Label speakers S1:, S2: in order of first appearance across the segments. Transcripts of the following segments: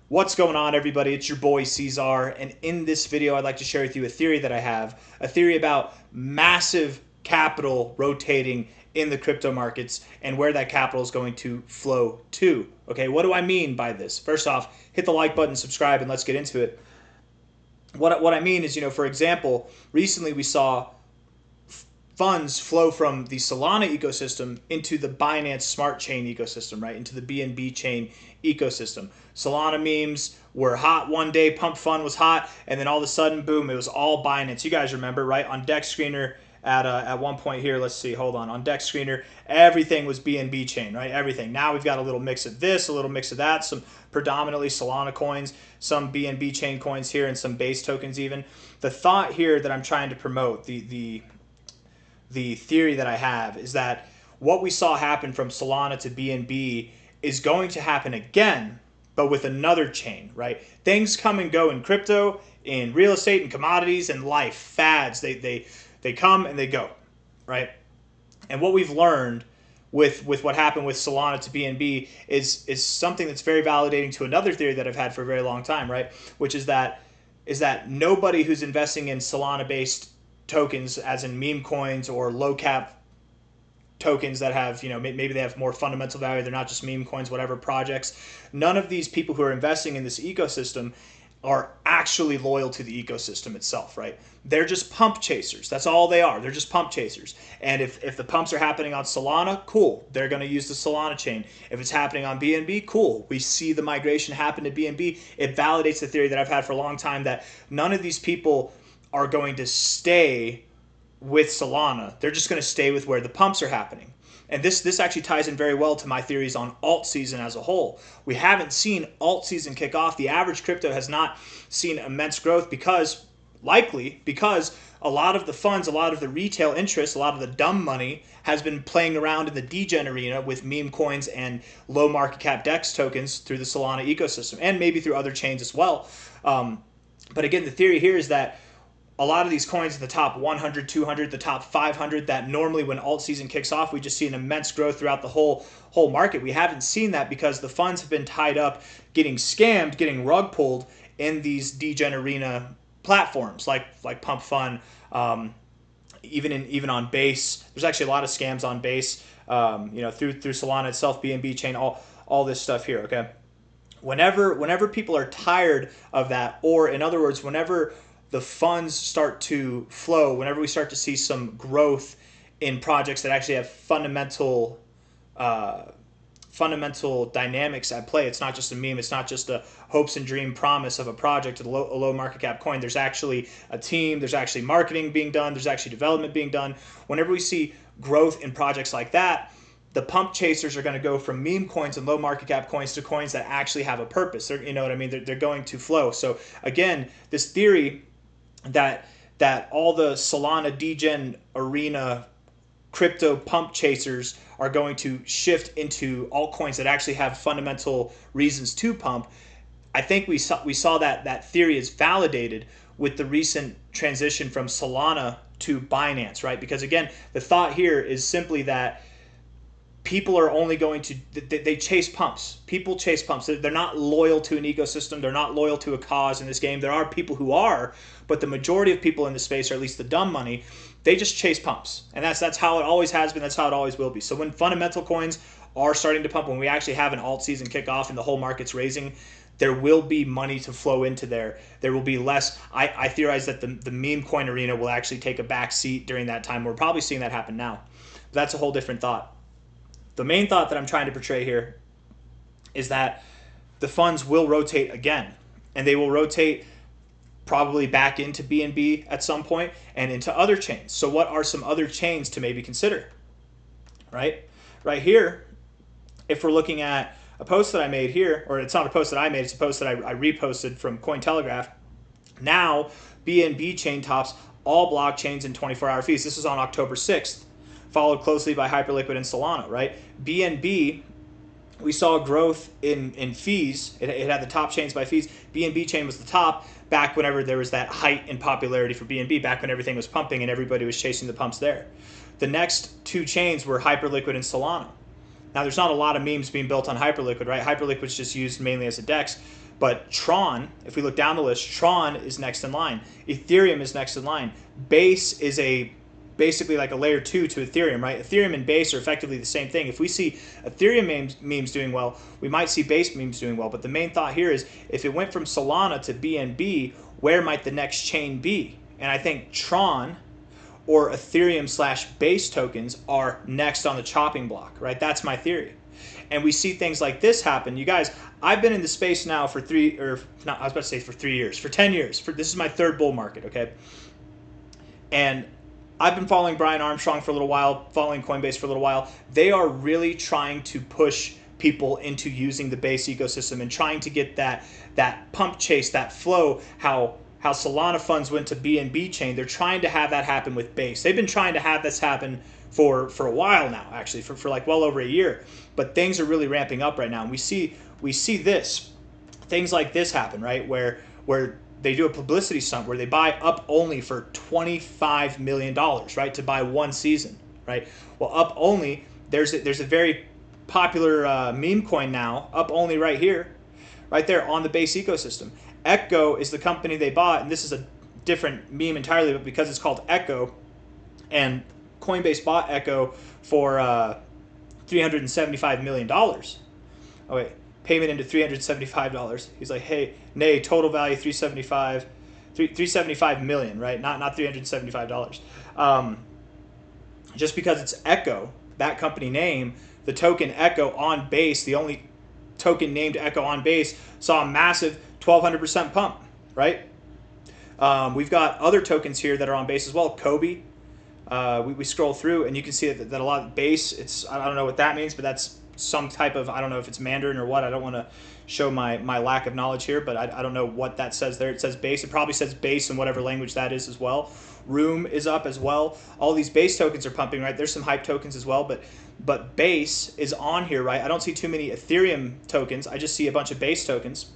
S1: What's going on, everybody? It's your boy C-Zar, and in this video I'd like to share with you a theory that I have, a theory about massive capital rotating in the crypto markets and where that capital is going to flow to. Okay, what do I mean by this? First off, hit the like button, subscribe, and let's get into it. What I mean is, for example, recently we saw funds flow from the Solana ecosystem into the Binance Smart Chain ecosystem, right? Into the BNB chain ecosystem. Solana memes were hot one day, Pump Fund was hot, and then all of a sudden, boom, it was all Binance. You guys remember, right? On Dex Screener at one point here, let's see, hold on Dex Screener, everything was BNB chain, right? Everything. Now we've got a little mix of this, a little mix of that, some predominantly Solana coins, some BNB chain coins here, and some base tokens even. The thought here that I'm trying to promote, the theory that I have is that what we saw happen from Solana to BNB is going to happen again, but with another chain, right? Things come and go in crypto, in real estate, and commodities, and life. Fads, they come and they go, right? And what we've learned with what happened with Solana to BNB is something that's very validating to another theory that I've had for a very long time, right? Which is that nobody who's investing in Solana-based tokens, as in meme coins or low cap tokens that have, maybe they have more fundamental value, they're not just meme coins, whatever projects, none of these people who are investing in this ecosystem are actually loyal to the ecosystem itself, right? They're just pump chasers. That's all they are. They're just pump chasers. And if the pumps are happening on Solana, cool. They're going to use the Solana chain. If it's happening on BNB, cool. We see the migration happen to BNB. It validates the theory that I've had for a long time that none of these people are going to stay with Solana. They're just going to stay with where the pumps are happening. And this actually ties in very well to my theories on alt season as a whole. We haven't seen alt season kick off. The average crypto has not seen immense growth because a lot of the funds, a lot of the retail interest, a lot of the dumb money has been playing around in the DGEN arena with meme coins and low market cap DEX tokens through the Solana ecosystem and maybe through other chains as well. But again, the theory here is that a lot of these coins in the top 100, 200, the top 500 that normally when alt season kicks off, we just see an immense growth throughout the whole market. We haven't seen that because the funds have been tied up, getting scammed, getting rug pulled in these DGEN arena platforms like Pump Fund, even on Base. There's actually a lot of scams on Base, through Solana itself, BNB chain, all this stuff here. Okay, whenever people are tired of that, or in other words, whenever the funds start to flow, whenever we start to see some growth in projects that actually have fundamental dynamics at play. It's not just a meme. It's not just a hopes and dream promise of a project, a low market cap coin. There's actually a team. There's actually marketing being done. There's actually development being done. Whenever we see growth in projects like that, the pump chasers are going to go from meme coins and low market cap coins to coins that actually have a purpose. You know what I mean? They're going to flow. So again, this theory that all the Solana DGEN arena crypto pump chasers are going to shift into altcoins that actually have fundamental reasons to pump. I think we saw that theory is validated with the recent transition from Solana to Binance, right? Because again, the thought here is simply that people are only going to, they chase pumps. People chase pumps. They're not loyal to an ecosystem. They're not loyal to a cause in this game. There are people who are, but the majority of people in this space, or at least the dumb money, they just chase pumps. And that's how it always has been. That's how it always will be. So when fundamental coins are starting to pump, when we actually have an alt season kick off and the whole market's raising, there will be money to flow into there. There will be less. I theorize that the meme coin arena will actually take a back seat during that time. We're probably seeing that happen now. But that's a whole different thought. The main thought that I'm trying to portray here is that the funds will rotate again, and they will rotate probably back into BNB at some point and into other chains. So what are some other chains to maybe consider? Right here, if we're looking at a post that I made here, or it's not a post that I made, it's a post that I reposted from Cointelegraph. Now BNB chain tops all blockchains in 24-hour fees. This is on October 6th. Followed closely by Hyperliquid and Solana, right? BNB, we saw growth in fees. It had the top chains by fees. BNB chain was the top back whenever there was that height in popularity for BNB, back when everything was pumping and everybody was chasing the pumps there. The next two chains were Hyperliquid and Solana. Now, there's not a lot of memes being built on Hyperliquid, right? Hyperliquid's just used mainly as a DEX, But Tron, if we look down the list, Tron is next in line. Ethereum is next in line. Base is basically like a layer 2 to Ethereum, right? Ethereum and Base are effectively the same thing. If we see Ethereum memes doing well, we might see Base memes doing well. But the main thought here is if it went from Solana to BNB, where might the next chain be? And I think Tron or Ethereum/Base tokens are next on the chopping block, right? That's my theory. And we see things like this happen. You guys, I've been in the space now for 3 years. For 10 years. This is my third bull market, okay? And I've been following Brian Armstrong for a little while, following Coinbase for a little while. They are really trying to push people into using the Base ecosystem and trying to get that pump chase, that flow, how Solana funds went to BNB chain. They're trying to have that happen with Base. They've been trying to have this happen for a while now, actually, for like well over a year. But things are really ramping up right now. And we see things like this happen, right? Where they do a publicity stunt where they buy up only for $25 million, right? To buy one season, right? Well, up only, there's a very popular meme coin now, up only right here, right there on the Base ecosystem. Echo is the company they bought, and this is a different meme entirely, but because it's called Echo, and Coinbase bought Echo for $375 million. Oh wait, payment into $375. He's like, hey, nay, total value $375 million, right? Not $375. Just because it's Echo, that company name, the token Echo on Base, the only token named Echo on Base, saw a massive 1,200% pump, right? We've got other tokens here that are on Base as well. Kobe. We scroll through and you can see that a lot of Base, I don't know what that means, but that's some type of, I don't know if it's Mandarin or what. I don't want to show my lack of knowledge here, but I don't know what that says there. It says Base. It probably says Base in whatever language that is as well. Room is up as well. All these Base tokens are pumping, right? There's some hype tokens as well, but Base is on here, right? I don't see too many Ethereum tokens. I just see a bunch of Base tokens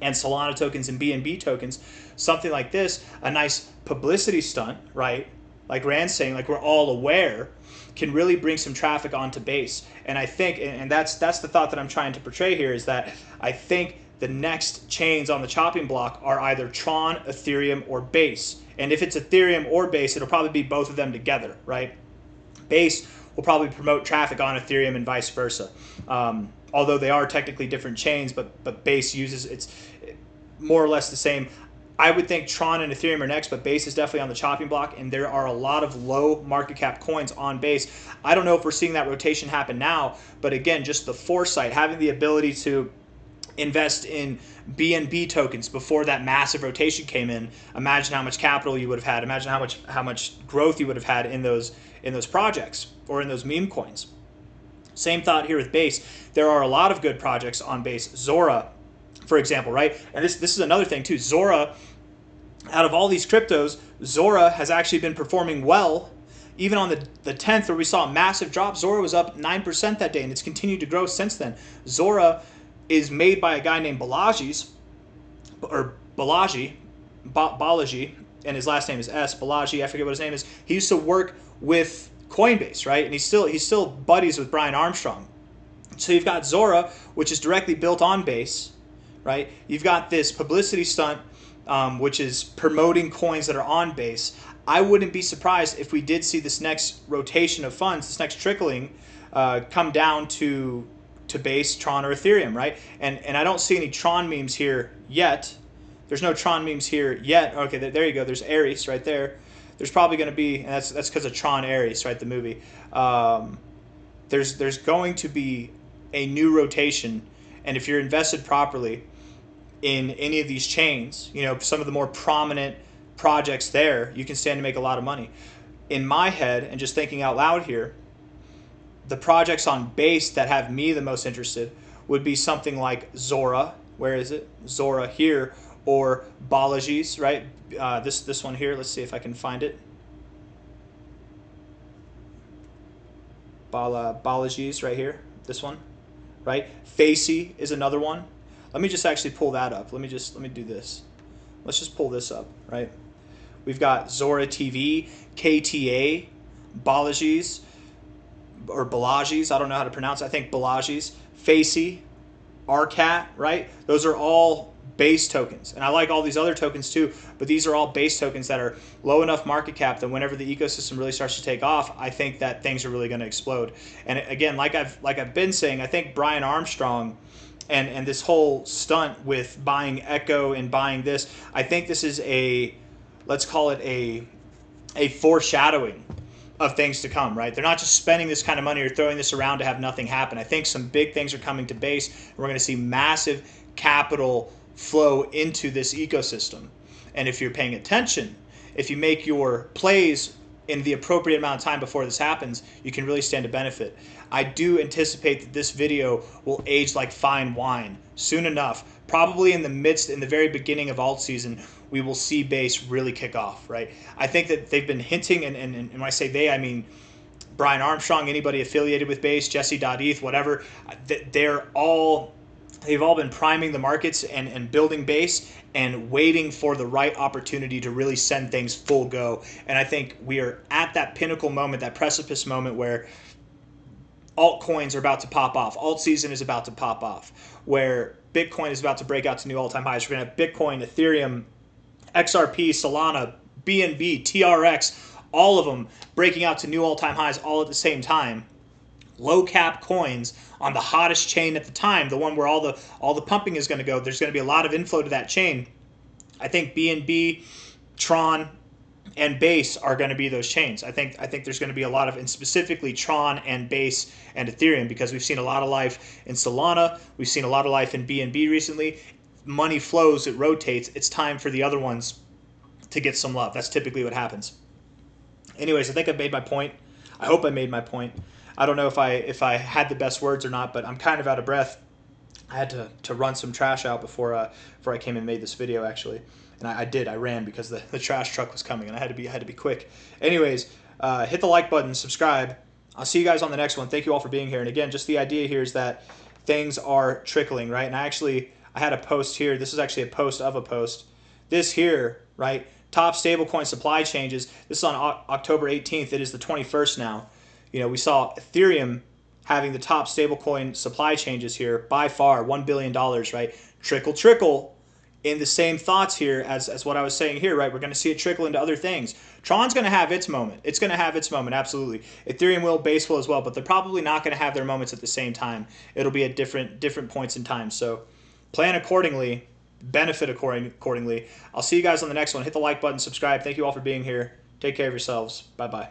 S1: and Solana tokens and BNB tokens. Something like this, a nice publicity stunt, right? Like Rand's saying, like we're all aware, can really bring some traffic onto Base. And I think, and that's the thought that I'm trying to portray here, is that I think the next chains on the chopping block are either Tron, Ethereum, or Base. And if it's Ethereum or Base, it'll probably be both of them together, right? Base will probably promote traffic on Ethereum and vice versa. Although they are technically different chains, but Base uses, it's more or less the same. I would think Tron and Ethereum are next, but Base is definitely on the chopping block, and there are a lot of low market cap coins on Base. I don't know if we're seeing that rotation happen now, but again, just the foresight, having the ability to invest in BNB tokens before that massive rotation came in. Imagine how much capital you would have had. Imagine how much growth you would have had in those projects or in those meme coins. Same thought here with Base. There are a lot of good projects on Base. Zora, for example, right? And this is another thing too. Zora, out of all these cryptos, Zora has actually been performing well. Even on the 10th, where we saw a massive drop, Zora was up 9% that day, and it's continued to grow since then. Zora is made by a guy named Balaji, and his last name is S. Balaji, I forget what his name is. He used to work with Coinbase, right? And he's still buddies with Brian Armstrong. So you've got Zora, which is directly built on Base, right? You've got this publicity stunt, which is promoting coins that are on Base. I wouldn't be surprised if we did see this next rotation of funds, this next trickling, come down to Base, Tron, or Ethereum, right? And I don't see any Tron memes here yet. There's no Tron memes here yet. Okay, there you go. There's Ares right there. There's probably going to be, and that's because of Tron Ares, right? The movie. There's going to be a new rotation, and if you're invested properly in any of these chains, you know, some of the more prominent projects there, you can stand to make a lot of money. In my head, and just thinking out loud here, the projects on Base that have me the most interested would be something like Zora. Where is it? Zora here, or Balaji's, right? This one here. Let's see if I can find it. Balaji's right here. This one, right? Facey is another one. Let me just actually pull that up. Let me do this. Let's just pull this up, right? We've got Zora TV, KTA, Balaji's, or Balaji's. I don't know how to pronounce it. I think Balaji's. Facey, RCAT, right? Those are all base tokens. And I like all these other tokens too, but these are all base tokens that are low enough market cap that whenever the ecosystem really starts to take off, I think that things are really going to explode. And again, like I've been saying, I think Brian Armstrong and this whole stunt with buying Echo and buying this, I think this is let's call it a foreshadowing of things to come, right? They're not just spending this kind of money or throwing this around to have nothing happen. I think some big things are coming to base, and we're going to see massive capital flow into this ecosystem. And if you're paying attention, if you make your plays in the appropriate amount of time before this happens, you can really stand to benefit. I do anticipate that this video will age like fine wine soon enough. Probably in the very beginning of alt season, we will see base really kick off, right? I think that they've been hinting, and when I say they, I mean Brian Armstrong, anybody affiliated with base, Jesse.eth, whatever, they've all been priming the markets and building base and waiting for the right opportunity to really send things full go. And I think we are at that pinnacle moment, that precipice moment where altcoins are about to pop off. Alt season is about to pop off, where Bitcoin is about to break out to new all-time highs. We're going to have Bitcoin, Ethereum, XRP, Solana, BNB, TRX, all of them breaking out to new all-time highs all at the same time. Low cap coins on the hottest chain at the time, the one where all the pumping is going to go. There's going to be a lot of inflow to that chain. I think BNB, Tron, and Base are going to be those chains. I think there's going to be a lot of, and specifically Tron and Base and Ethereum, because we've seen a lot of life in Solana, we've seen a lot of life in BNB recently. Money flows, it rotates. It's time for the other ones to get some love. That's typically what happens. Anyways, I think I've made my point. I hope I made my point. I don't know if I had the best words or not, but I'm kind of out of breath. I had to run some trash out before I came and made this video, actually. And I ran because the trash truck was coming, and I had to be quick. Anyways, hit the like button, subscribe. I'll see you guys on the next one. Thank you all for being here. And again, just the idea here is that things are trickling, right? And I had a post here. This is actually a post of a post. This here, right? Top stablecoin supply changes. This is on October 18th. It is the 21st now. You know, we saw Ethereum having the top stablecoin supply changes here by far, $1 billion, right? Trickle. In the same thoughts here as what I was saying here, right? We're going to see it trickle into other things. Tron's going to have its moment. It's going to have its moment, absolutely. Ethereum will, Base will as well, but they're probably not going to have their moments at the same time. It'll be at different points in time. So plan accordingly, benefit accordingly. I'll see you guys on the next one. Hit the like button, subscribe. Thank you all for being here. Take care of yourselves. Bye-bye.